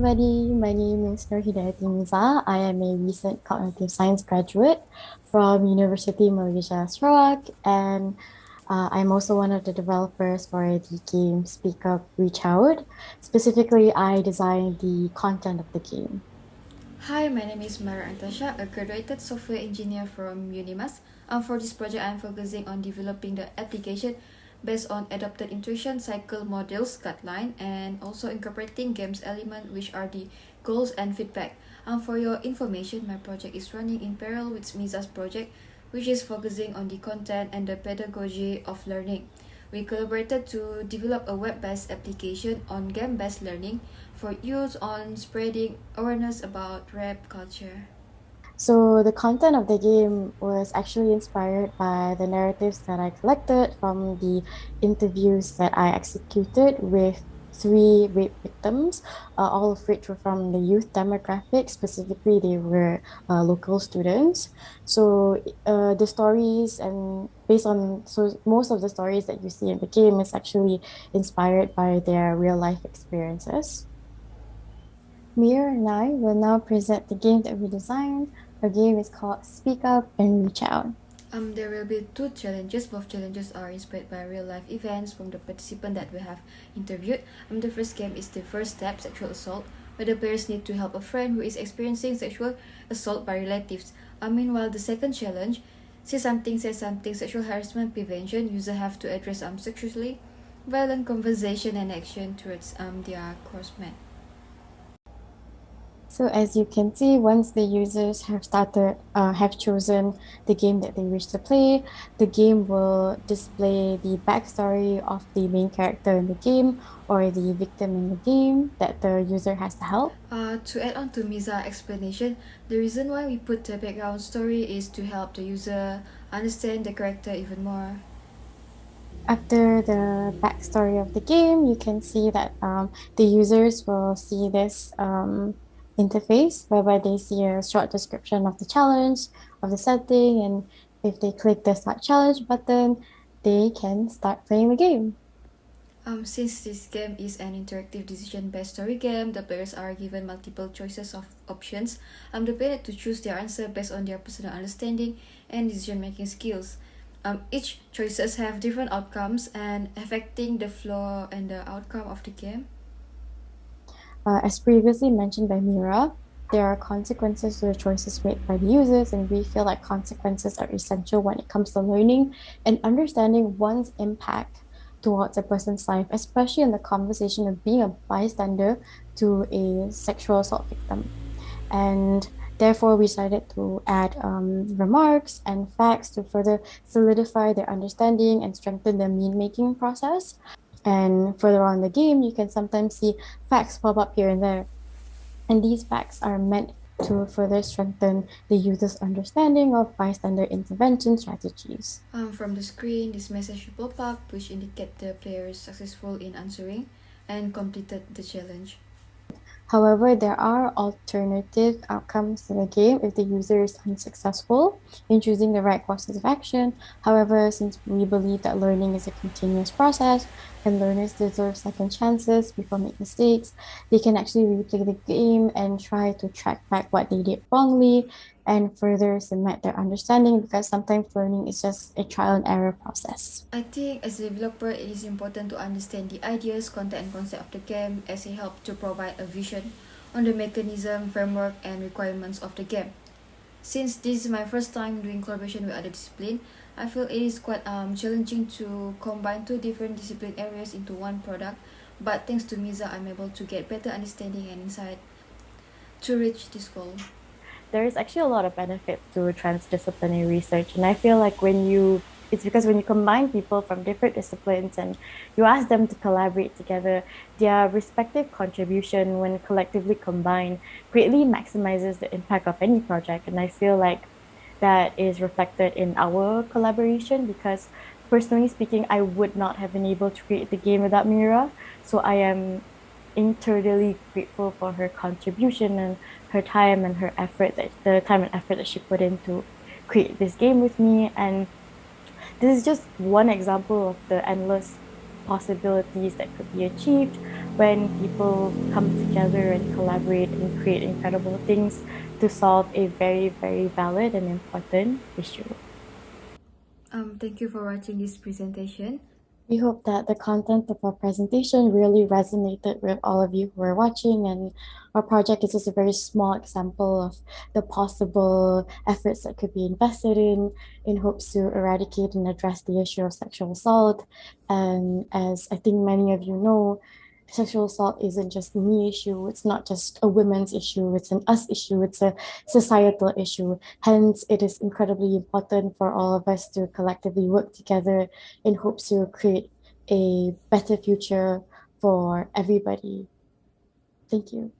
everybody. My name is Nurhidayati Miza. I am a recent cognitive science graduate from University Malaysia Sarawak, and I'm also one of the developers for the game Speak Up, Reach Out. Specifically, I designed the content of the game. Hi, my name is Mara Antasha, a graduated software engineer from Unimas. For this project, I'm focusing on developing the application based on adapted intuition cycle models guideline and also incorporating games element which are the goals and feedback. For your information, my project is running in parallel with Miza's project, which is focusing on the content and the pedagogy of learning. We collaborated to develop a web-based application on game-based learning for use on spreading awareness about rap culture. So the content of the game was actually inspired by the narratives that I collected from the interviews that I executed with three rape victims, all of which were from the youth demographic. Specifically, they were local students. So the stories and based on so most of the stories that you see in the game is actually inspired by their real life experiences. Mir and I will now present the game that we designed. Our game is called Speak Up and Reach Out. There will be two challenges. Both challenges are inspired by real life events from the participant that we have interviewed. The first game is the first step sexual assault, where the players need to help a friend who is experiencing sexual assault by relatives. Meanwhile, the second challenge, say something, sexual harassment prevention. Users have to address sexually violent conversation and action towards their coursemate. So as you can see, once the users have chosen the game that they wish to play, the game will display the backstory of the main character in the game or the victim in the game that the user has to help. To add on to Miza's explanation, the reason why we put the background story is to help the user understand the character even more. After the backstory of the game, you can see that the users will see this interface whereby they see a short description of the challenge, of the setting, and if they click the Start Challenge button, they can start playing the game. Since this game is an interactive decision-based story game, the players are given multiple choices of options. The player need to choose their answer based on their personal understanding and decision-making skills. Each choices have different outcomes and affecting the flow and the outcome of the game. As previously mentioned by Mira, there are consequences to the choices made by the users, and we feel like consequences are essential when it comes to learning and understanding one's impact towards a person's life, especially in the conversation of being a bystander to a sexual assault victim. And therefore, we decided to add remarks and facts to further solidify their understanding and strengthen the mean making process. And further on in the game, you can sometimes see facts pop up here and there. And these facts are meant to further strengthen the user's understanding of bystander intervention strategies. From the screen, this message will pop up, which indicate the player is successful in answering and completed the challenge. However, there are alternative outcomes to the game if the user is unsuccessful in choosing the right courses of action. However, since we believe that learning is a continuous process and learners deserve second chances before make mistakes, they can actually replay the game and try to track back what they did wrongly and further cement their understanding because sometimes learning is just a trial and error process. I think as a developer, it is important to understand the ideas, content, and concept of the game as it helps to provide a vision on the mechanism, framework, and requirements of the game. Since this is my first time doing collaboration with other discipline, I feel it is quite challenging to combine two different discipline areas into one product. But thanks to Miza, I'm able to get better understanding and insight to reach this goal. There is actually a lot of benefits to transdisciplinary research. And I feel like it's because when you combine people from different disciplines and you ask them to collaborate together, their respective contribution, when collectively combined, greatly maximizes the impact of any project. And I feel like that is reflected in our collaboration because personally speaking, I would not have been able to create the game without Mira. So I am eternally grateful for her contribution and her time and her effort that the time and effort that she put in to create this game with me. And this is just one example of the endless possibilities that could be achieved when people come together and collaborate and create incredible things to solve a very, very valid and important issue. Thank you for watching this presentation. We hope that the content of our presentation really resonated with all of you who are watching, and our project is just a very small example of the possible efforts that could be invested in hopes to eradicate and address the issue of sexual assault. And as I think many of you know, sexual assault isn't just a me issue, it's not just a women's issue, it's an us issue, it's a societal issue. Hence, it is incredibly important for all of us to collectively work together in hopes to create a better future for everybody. Thank you.